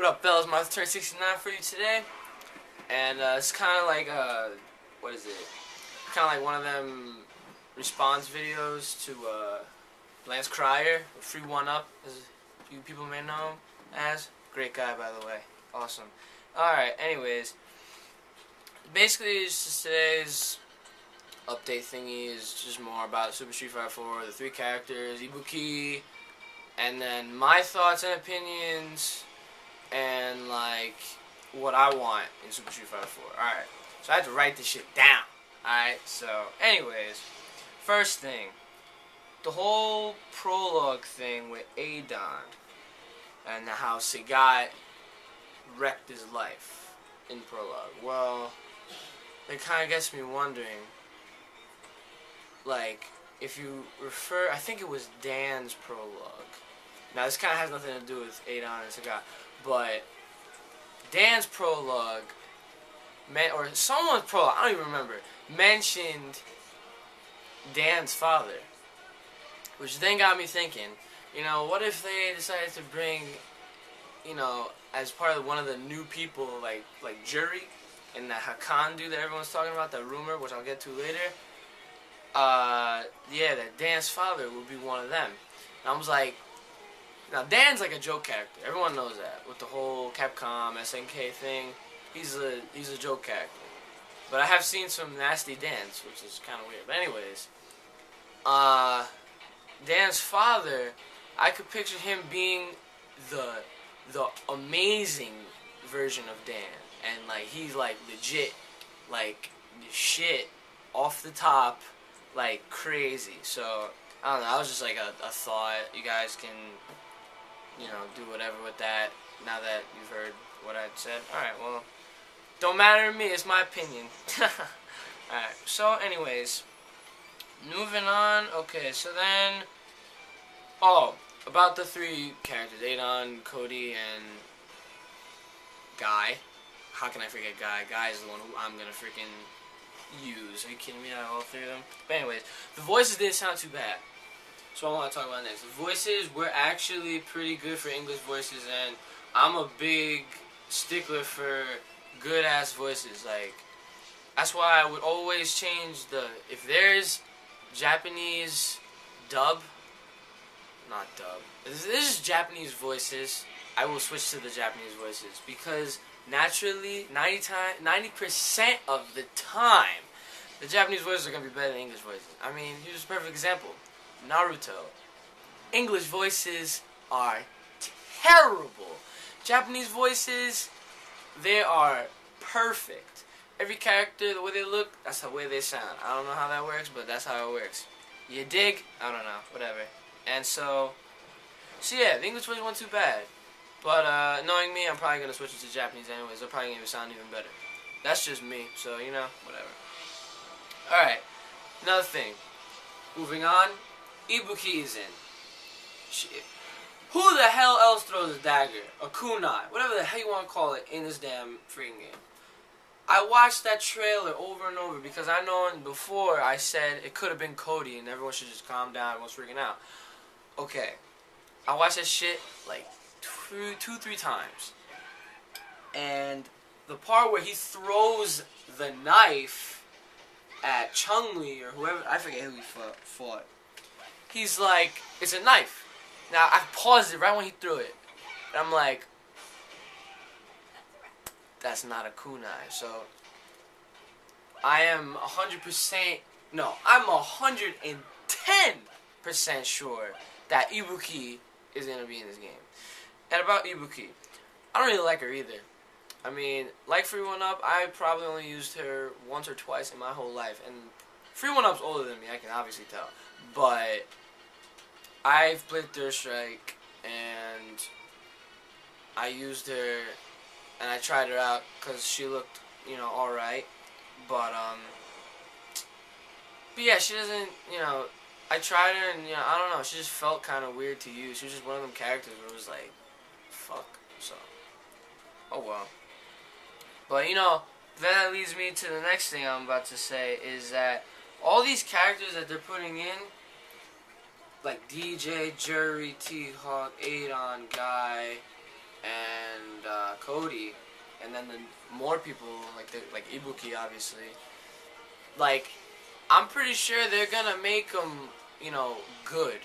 What up, fellas? My turn 69 for you today, and it's kind of like what is it? Kind of like one of them response videos to Lance Cryer, Free One Up, as you people may know him as. Great guy, by the way. Awesome. All right. Anyways, basically, it's just today's update thingy is just more about Supa Street Fighta Fo, the three characters, Ibuki, and then my thoughts and opinions, and like what I want in Supa Street Fighta Fo. Alright, so I had to write this shit down. Alright, so anyways, first thing, the whole prologue thing with Adon, and how Sagat wrecked his life in prologue. Well, it kind of gets me wondering, like, if you refer, I think it was Dan's prologue. Now, this kind of has nothing to do with Adon and Sagat, but Dan's prologue, or someone's prologue, I don't even remember, mentioned Dan's father, which then got me thinking, you know, what if they decided to bring, you know, as part of one of the new people, like Jury, and the Hakkan dude that everyone's talking about, that rumor, which I'll get to later, yeah, that Dan's father would be one of them. And I was like, now Dan's like a joke character. Everyone knows that. With the whole Capcom, SNK thing, he's a joke character. But I have seen some nasty Dans, which is kind of weird. But anyways, Dan's father, I could picture him being the amazing version of Dan. And like he's like legit, like shit off the top, like crazy. So I don't know. That was just like a thought. You guys can, you know, do whatever with that. Now that you've heard what I said. All right. Well, don't matter to me. It's my opinion. All right. So, anyways, moving on. Okay. So then, about the three characters: Adon, Cody, and Guy. How can I forget Guy? Guy is the one who I'm gonna freaking use. Are you kidding me? I have all three of them. But anyways, the voices didn't sound too bad. So I want to talk about next. The voices were actually pretty good for English voices, and I'm a big stickler for good ass voices. Like, that's why I would always change if there's Japanese dub, not dub. If this is Japanese voices, I will switch to the Japanese voices, because naturally, 90% of the time, the Japanese voices are going to be better than English voices. I mean, here's a perfect example. Naruto. English voices are terrible. Japanese voices, they are perfect. Every character, the way they look, that's the way they sound. I don't know how that works, but that's how it works. You dig? I don't know. Whatever. And so yeah, the English voice wasn't too bad. But knowing me, I'm probably going to switch it to Japanese anyways. They're probably going to sound even better. That's just me. So, you know, whatever. Alright. Another thing. Moving on. Ibuki is in. Shit. Who the hell else throws a dagger? A kunai. Whatever the hell you want to call it in this damn freaking game. I watched that trailer over and over because I know before I said it could have been Cody and everyone should just calm down. Everyone's freaking out. Okay. I watched that shit like two, 3 times. And the part where he throws the knife at Chun-Li or whoever, I forget who he fought. He's like, it's a knife. Now, I paused it right when he threw it. And I'm like, that's not a kunai. So, I am 100%, no, I'm 110% sure that Ibuki is going to be in this game. And about Ibuki, I don't really like her either. I mean, like Free One Up, I probably only used her once or twice in my whole life. And Free One Up's older than me, I can obviously tell. But I've played Third Strike, and I used her, and I tried her out because she looked, you know, alright. But yeah, she doesn't, you know, I tried her, and, you know, I don't know, she just felt kind of weird to use. She was just one of them characters where it was like, fuck, so, oh well. But, you know, then that leads me to the next thing I'm about to say, is that all these characters that they're putting in, like DJ, Jury, T-Hawk, Adon, Guy, and Cody, and then the more people like Ibuki, obviously. Like, I'm pretty sure they're gonna make them, you know, good,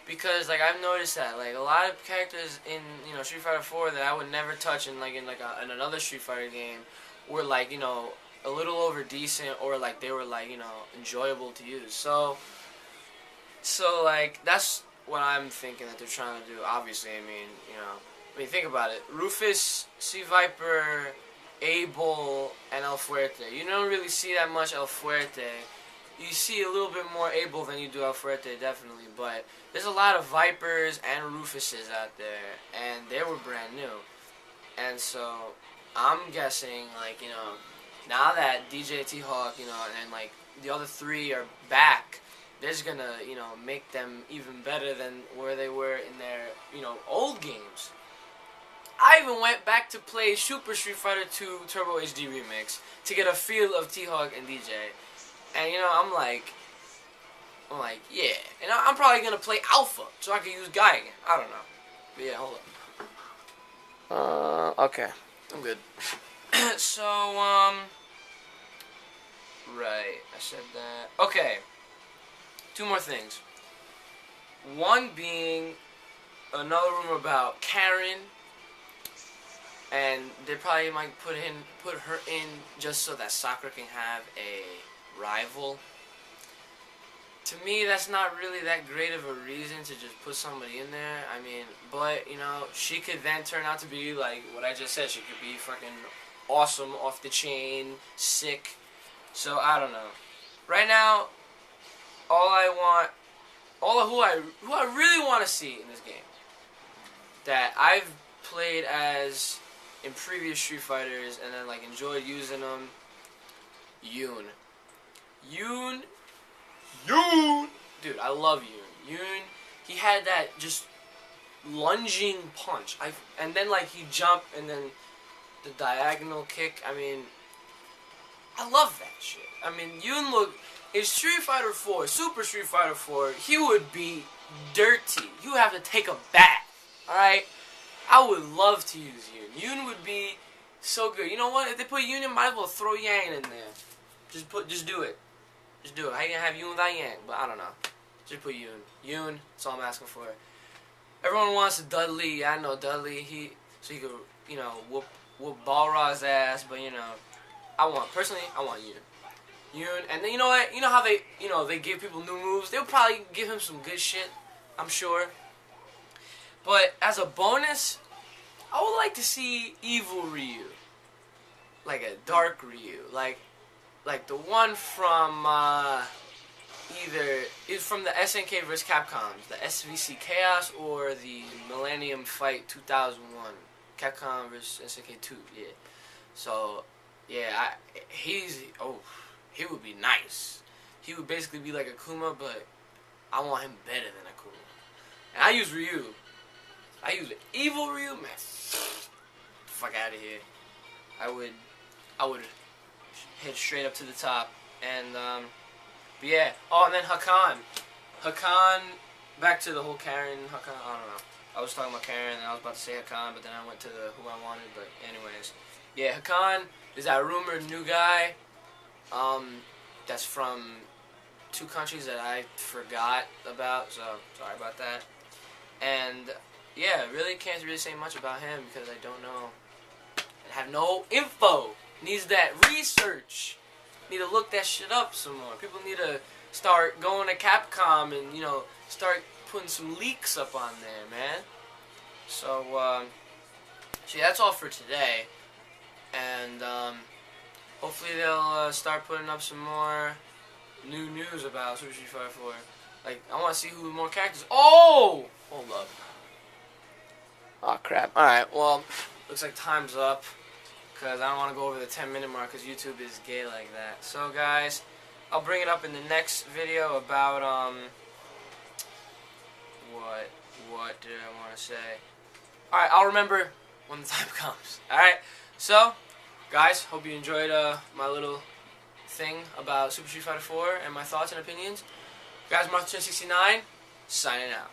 because like I've noticed that like a lot of characters in, you know, Street Fighter 4 that I would never touch in in another Street Fighter game were like, you know, a little over decent, or like they were like, you know, enjoyable to use. So like that's what I'm thinking that they're trying to do. Obviously, I mean, you know, think about it. Rufus, Sea Viper, Abel, and El Fuerte. You don't really see that much El Fuerte. You see a little bit more Abel than you do El Fuerte, definitely. But there's a lot of Vipers and Rufuses out there, and they were brand new. And so I'm guessing, like, you know, now that DJ T-Hawk, you know, and like the other three are back, they're just gonna, you know, make them even better than where they were in their, you know, old games. I even went back to play Super Street Fighter 2 Turbo HD Remix to get a feel of T-Hawk and DJ. And, you know, I'm like, yeah. And I'm probably going to play Alpha so I can use Guy again. I don't know. But yeah, hold up. Okay. I'm good. So, right. I said that. Okay. 2 more things. One being another rumor about Karin. And they probably might put her in just so that Sakura can have a rival. To me, that's not really that great of a reason to just put somebody in there. I mean, but, you know, she could then turn out to be like what I just said. She could be fucking awesome, off the chain, sick. So I don't know. Right now, who I really want to see in this game that I've played as in previous Street Fighters and then like enjoyed using them. Yoon. Dude, I love Yoon. He had that just lunging punch. And then like he jumped and then the diagonal kick. I mean, I love that shit. I mean, Yoon looked in Street Fighter 4, Super Street Fighter 4, he would be dirty. You would have to take a bath. Alright? I would love to use Yoon. Yoon would be so good. You know what? If they put Yoon in, might as well throw Yang in there. Just do it. Just do it. How you gonna have Yoon without Yang? But I don't know. Just put Yoon. Yoon, that's all I'm asking for. Everyone wants a Dudley. Yeah, I know Dudley. So he could, you know, whoop Balrog's ass. But you know, personally, I want Yoon. And then you know what? You know how they give people new moves. They'll probably give him some good shit. I'm sure. But as a bonus, I would like to see Evil Ryu, like a Dark Ryu, like the one from either from the SNK vs Capcom, the SVC Chaos, or the Millennium Fight 2001, Capcom vs SNK 2. Yeah. So yeah, he would be nice. He would basically be like Akuma, but I want him better than Akuma. And I use Ryu. I use Evil Ryu, man. Fuck out of here. I would head straight up to the top. And but yeah. Oh, and then Hakkan. Back to the whole Karin. Hakkan. I don't know. I was talking about Karin, and I was about to say Hakkan, but then I went to who I wanted. But anyways, yeah. Hakkan is that rumored new guy. That's from 2 countries that I forgot about. So sorry about that. And yeah, really can't say much about him because I don't know. I have no info. Needs that research. Need to look that shit up some more. People need to start going to Capcom and, you know, start putting some leaks up on there, man. So, yeah, that's all for today. And, hopefully they'll start putting up some more new news about Super Street Fighter 4. Like, I want to see who more characters... Oh! Hold up. Oh, crap. Alright, well, looks like time's up. Because I don't want to go over the 10-minute mark because YouTube is gay like that. So, guys, I'll bring it up in the next video about, what did I want to say? Alright, I'll remember when the time comes. Alright, so, guys, hope you enjoyed my little thing about Super Street Fighter 4 and my thoughts and opinions. Guys, Martha1069, signing out.